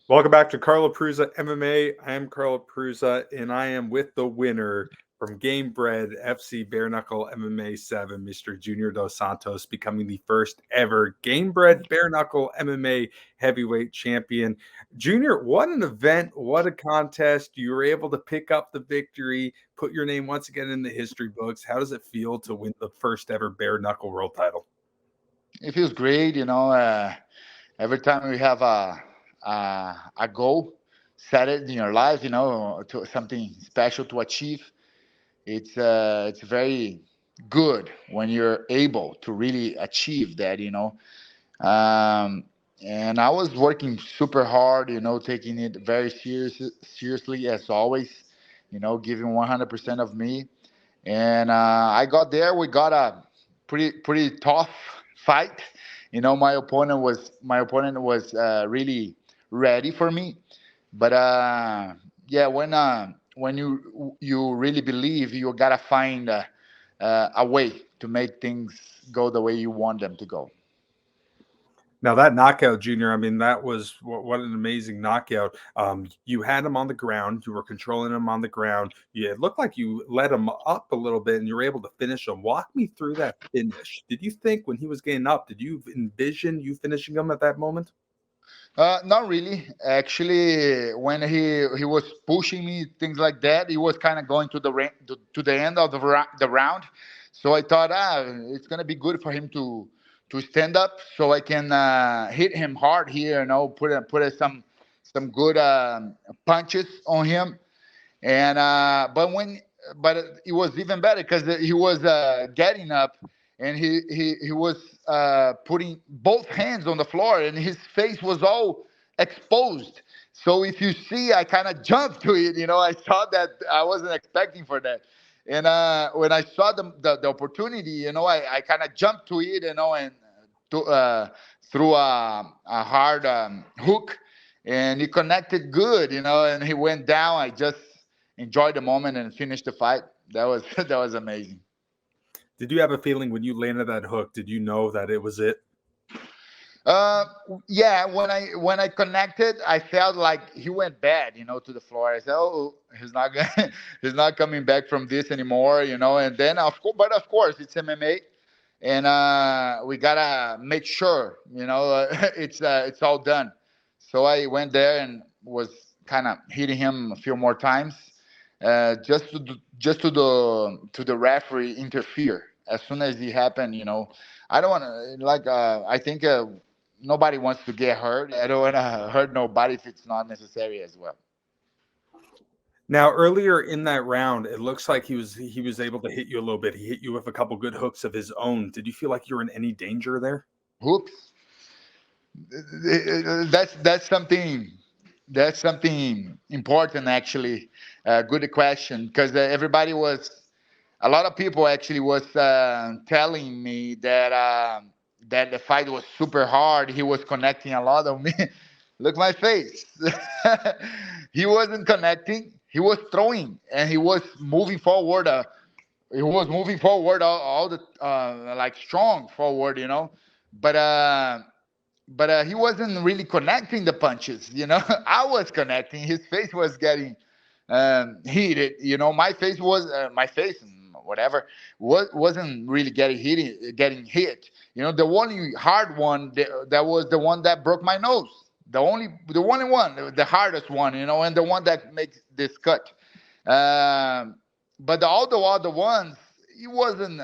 Welcome back to Carlo Prusa MMA. I am Carlo Prusa, and I am with the winner from Gamebred FC Bareknuckle MMA 7, Mr. Junior Dos Santos, becoming the first ever Gamebred Bareknuckle MMA heavyweight champion. Junior, what an event, what a contest. You were able to pick up the victory, put your name once again in the history books. How does it feel to win the first ever Bareknuckle world title? It feels great, every time we have a goal set it in your life, to something special to achieve. It's very good when you're able to really achieve that, Um, and I was working super hard, taking it very seriously as always, giving 100% of me. And I got there. We got a pretty tough fight. My opponent was really ready for me. But yeah, when you really believe, you gotta find a way to make things go the way you want them to go. Now that knockout, Junior, I mean, that was what an amazing knockout. You had him on the ground. You were controlling him on the ground. It looked like you let him up a little bit, and you were able to finish him. Walk me through that finish. Did you think when he was getting up, did you envision you finishing him at that moment? Not really. Actually, when he was pushing me, things like that, he was kind of going to the end of the round. So I thought, it's gonna be good for him to stand up, so I can hit him hard here. Some good punches on him. And but it was even better because he was getting up, and he was putting both hands on the floor, and his face was all exposed. So if you see, I kind of jumped to it. I saw that. I wasn't expecting for that. And when I saw the opportunity, I kind of jumped to it, and to, threw a hard hook, and he connected good, and he went down. I just enjoyed the moment and finished the fight. That was that was amazing. Did you have a feeling when you landed that hook? Did you know that it was it? Uh, yeah, when I connected, I felt like he went bad, to the floor. I said, "Oh, he's not gonna, he's not coming back from this anymore," And then of course, it's MMA, and we gotta make sure, it's all done. So I went there and was kind of hitting him a few more times, just to the referee interfere as soon as it happened. I don't want to like. I think nobody wants to get hurt. I don't want to hurt nobody if it's not necessary as well. Now, earlier in that round, it looks like he was able to hit you a little bit. He hit you with a couple good hooks of his own. Did you feel like you were in any danger there? Hooks. That's something important actually. Good question, because a lot of people actually was telling me that the fight was super hard. He was connecting a lot of me. Look my face. He wasn't connecting. He was throwing, and he was moving forward. All the like strong forward, but he wasn't really connecting the punches. I was connecting. His face was getting heated. My face, whatever, wasn't really getting hit. The only hard one that was the one that broke my nose. The only one, the hardest one, and the one that makes this cut. Um, but all the other ones, he wasn't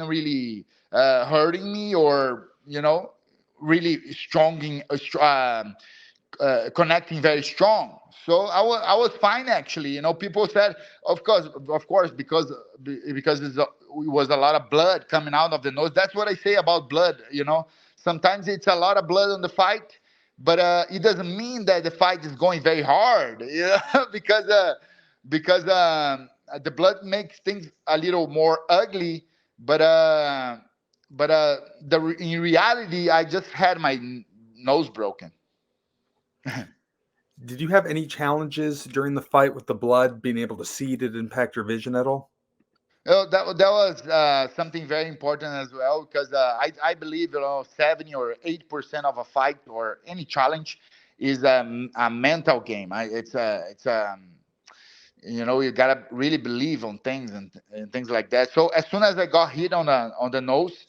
really hurting me, or really connecting very strong. So I was fine actually. People said, of course, because it was a lot of blood coming out of the nose. That's what I say about blood. Sometimes it's a lot of blood on the fight, but it doesn't mean that the fight is going very hard. Because the blood makes things a little more ugly. But in reality, I just had my nose broken. Did you have any challenges during the fight with the blood, being able to see? Did it impact your vision at all? That was something very important as well, because I believe 70 or 8% of a fight or any challenge is a mental game. You gotta really believe on things and things like that. So as soon as I got hit on the nose,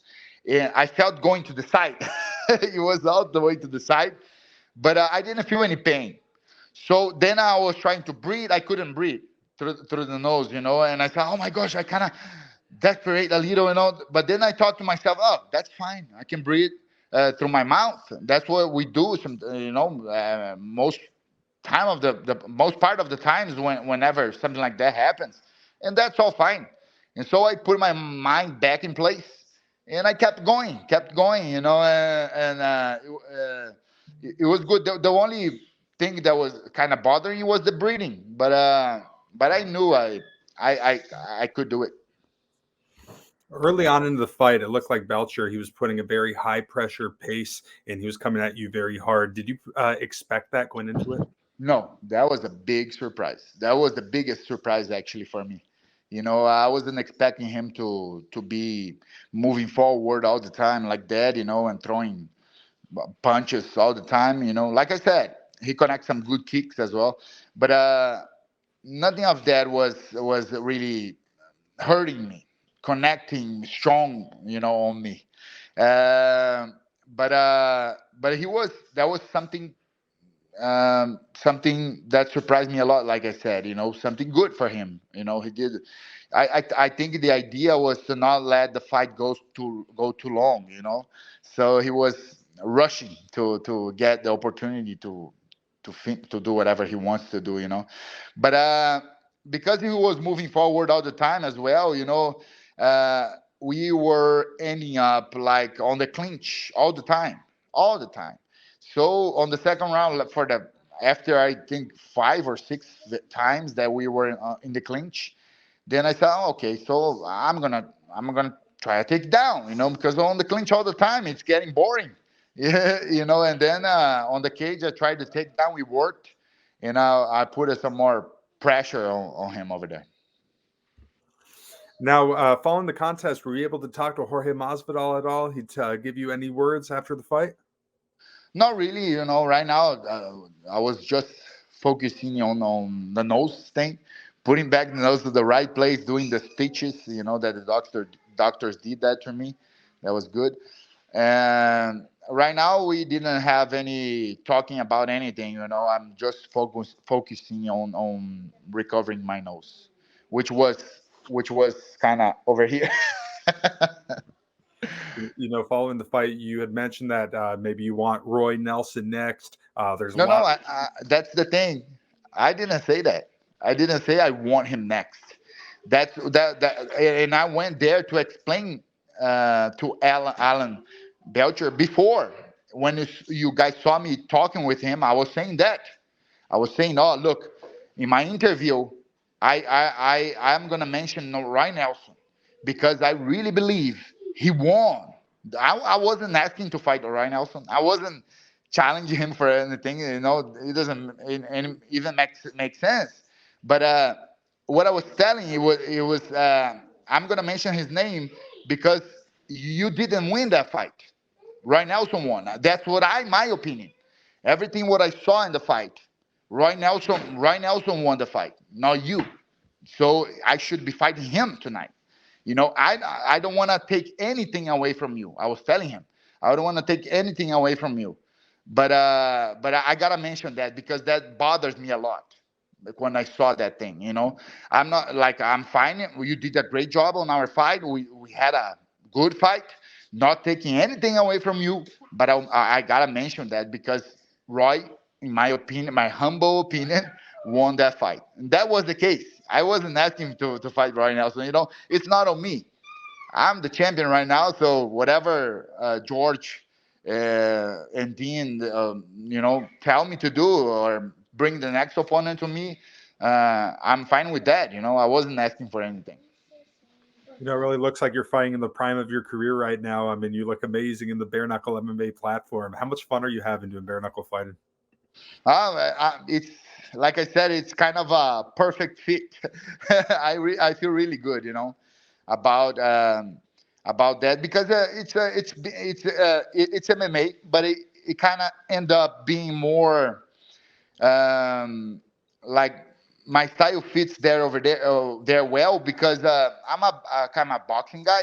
I felt going to the side. It was all the way to the side, but I didn't feel any pain. So then I was trying to breathe. I couldn't breathe through the nose, and I thought, oh my gosh, I kind of desperate a little, But then I thought to myself, oh, that's fine. I can breathe through my mouth. That's what we do. Most time of the most part of the times whenever something like that happens, and that's all fine. And so I put my mind back in place, and I kept going, it was good. The only thing that was kind of bothering was the breathing, but I knew I could do it. Early on in the fight, it looked like Belcher, he was putting a very high pressure pace and he was coming at you very hard. Did you expect that going into it? No, that was a big surprise. That was the biggest surprise actually for me. I wasn't expecting him to be moving forward all the time like that, and throwing punches all the time. Like I said, he connects some good kicks as well, but nothing of that was really hurting me, connecting strong, on me. Um but he was that was something that surprised me a lot. Like I said, something good for him. He did. I think the idea was to not let the fight go too long. So he was rushing to get the opportunity to do whatever he wants to do. But because he was moving forward all the time as well. We were ending up like on the clinch all the time. So on the second round, for the after I think 5 or 6 times that we were in the clinch, then I said, oh, okay, so I'm gonna try to take down, because on the clinch all the time it's getting boring, yeah, And then on the cage I tried to take down. We worked, and I put some more pressure on him over there. Now, following the contest, were you able to talk to Jorge Masvidal at all? He'd give you any words after the fight? Not really, Right now, I was just focusing on the nose thing, putting back the nose to the right place, doing the stitches. That the doctors did that to me. That was good. And right now, we didn't have any talking about anything. I'm just focusing on recovering my nose, which was kind of over here. Following the fight, you had mentioned that maybe you want Roy Nelson next. There's a No, no, lot. that's the thing. I didn't say that. I didn't say I want him next. And I went there to explain to Alan Belcher before when you guys saw me talking with him. I was saying that. I was saying, oh, look, in my interview, I'm gonna mention Ryan Nelson because I really believe he won. I wasn't asking to fight Ryan Nelson. I wasn't challenging him for anything. It doesn't even make sense. But what I was telling you was I'm gonna mention his name because you didn't win that fight. Ryan Nelson won. That's my opinion. Everything what I saw in the fight, Ryan Nelson won the fight, not you. So I should be fighting him tonight. I don't want to take anything away from you. I was telling him I don't want to take anything away from you, but I gotta mention that because that bothers me a lot. Like when I saw that thing, I'm not like I'm fine. You did a great job on our fight. We had a good fight. Not taking anything away from you, but I gotta mention that because Roy, in my opinion, my humble opinion, won that fight. And that was the case. I wasn't asking to fight Roy Nelson. It's not on me. I'm the champion right now. So whatever George and Dean, tell me to do or bring the next opponent to me, I'm fine with that. I wasn't asking for anything. It really looks like you're fighting in the prime of your career right now. I mean, you look amazing in the bare-knuckle MMA platform. How much fun are you having doing bare-knuckle fighting? It's like I said, it's kind of a perfect fit. I feel really good, about about that because it's MMA, but it kind of end up being more like my style fits there over there there well because I'm a kind of boxing guy,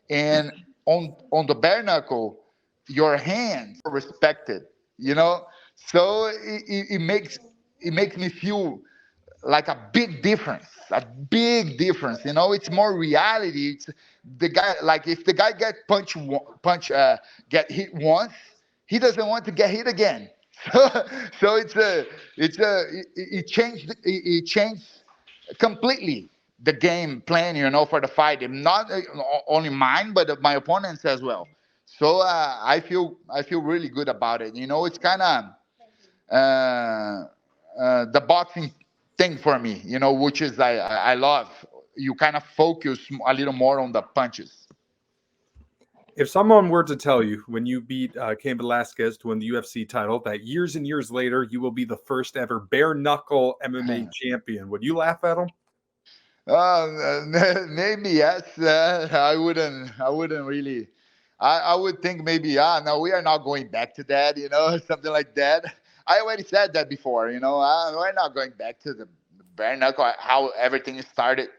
and on the bare knuckle, your hands are respected, you know. So it makes me feel like a big difference. You know, it's more reality. It's the guy. Like if the guy get get hit once, he doesn't want to get hit again. So it changed completely the game plan. You know, for the fight, and not only mine, but my opponents as well. So I feel really good about it. You know, it's kind of the boxing thing for me, you know, which is I love. You kind of focus a little more on the punches. If someone were to tell you when you beat Cain Velasquez to win the UFC title that years and years later you will be the first ever bare knuckle MMA champion, would you laugh at them? Maybe yes. I wouldn't really. I would think maybe, no, we are not going back to that, you know, something like that. I already said that before, you know, we're not going back to the bare knuckle, how everything started.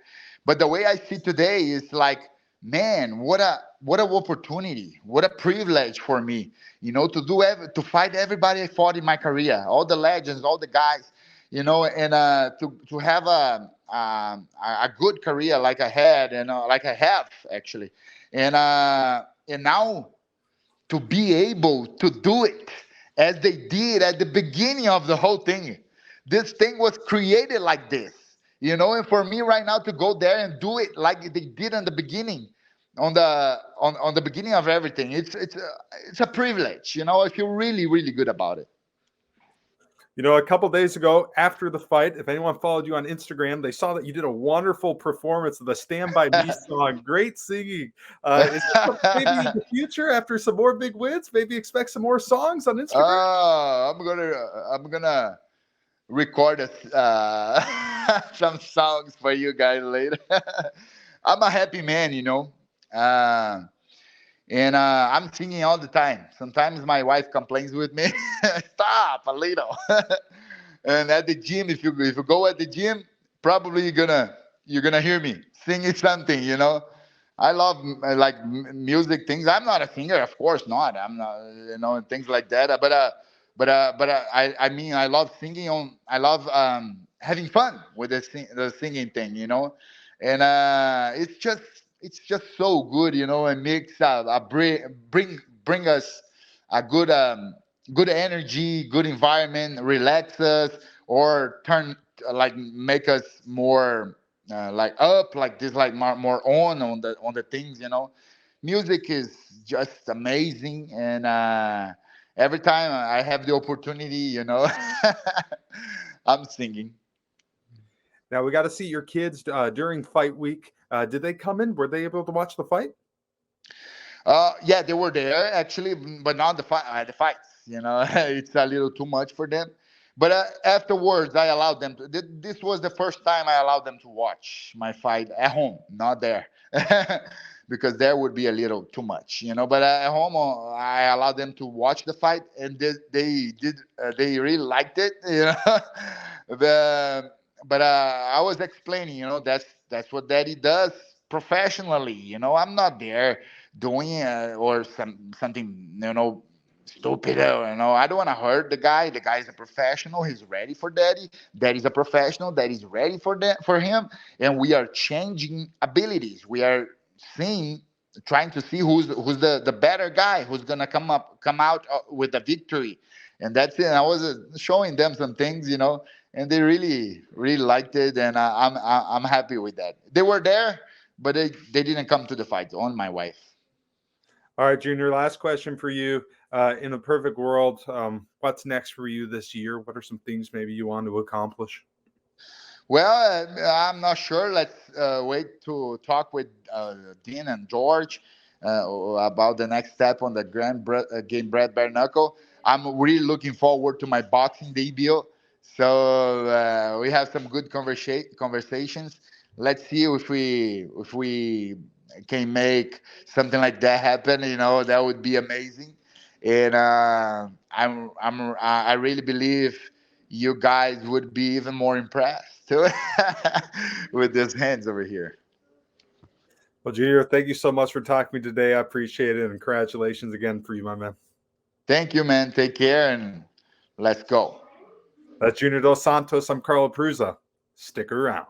But the way I see today is like, man, what a opportunity, what a privilege for me, you know, to fight everybody I fought in my career, all the legends, all the guys, you know, and to have a good career like I had and like I have actually, and now to be able to do it as they did at the beginning of the whole thing. This thing was created like this, you know, and for me right now to go there and do it like they did in the beginning, on the beginning of everything, it's a privilege, you know. I feel really really good about it. You know, a couple days ago after the fight, if anyone followed you on Instagram, they saw that you did a wonderful performance of the Stand By Me song. Great singing. Is that maybe in the future after some more big wins, maybe expect some more songs on Instagram? I'm gonna record some songs for you guys later. I'm a happy man, you know. Uh, and I'm singing all the time. Sometimes my wife complains with me, stop a little. And at the gym, if you go at the gym, probably you're gonna hear me singing something. You know, I love music things. I'm not a singer, of course not. I'm not, you know, and things like that. I mean, I love singing. I love having fun with the singing thing. You know, and it's just so good. You know, and makes bring us a good energy, good environment, relax us, or like make us more like up, like this, like more on the things, you know. Music is just amazing, and every time I have the opportunity, you know, I'm singing. Now we got to see your kids during fight week. Did they come in? Were they able to watch the fight? Yeah, they were there actually, but not the fights. You know, it's a little too much for them. But afterwards, I allowed them to. This was the first time I allowed them to watch my fight at home, not there, because there would be a little too much, you know. But at home, I allowed them to watch the fight, and they did. They really liked it, you know. the, but I was explaining, you know, that's what Daddy does professionally. You know, I'm not there doing or something, you know, stupid. You know, I don't want to hurt the guy. The guy is a professional. He's ready for Daddy. Daddy's a professional. Daddy's ready for him. And we are changing abilities. We are seeing, trying to see who's the better guy, who's gonna come out with the victory. And that's it. I was showing them some things, you know, and they really really liked it, and I'm happy with that. They were there, but they didn't come to the fight. On my wife. All right, Junior, last question for you. In a perfect world, what's next for you this year? What are some things maybe you want to accomplish? Well, I'm not sure. Let's wait to talk with Dean and George about the next step on the Gamebred Bare Knuckle. I'm really looking forward to my boxing debut. So we have some good conversations. Let's see if we can make something like that happen. You know, that would be amazing. and I really believe you guys would be even more impressed with these hands over here. Well, Junior, thank you so much for talking to me today. I appreciate it, and congratulations again for you, my man. Thank you, man. Take care, and let's go. That's Junior Dos Santos. I'm Carlo Prusa. Stick around.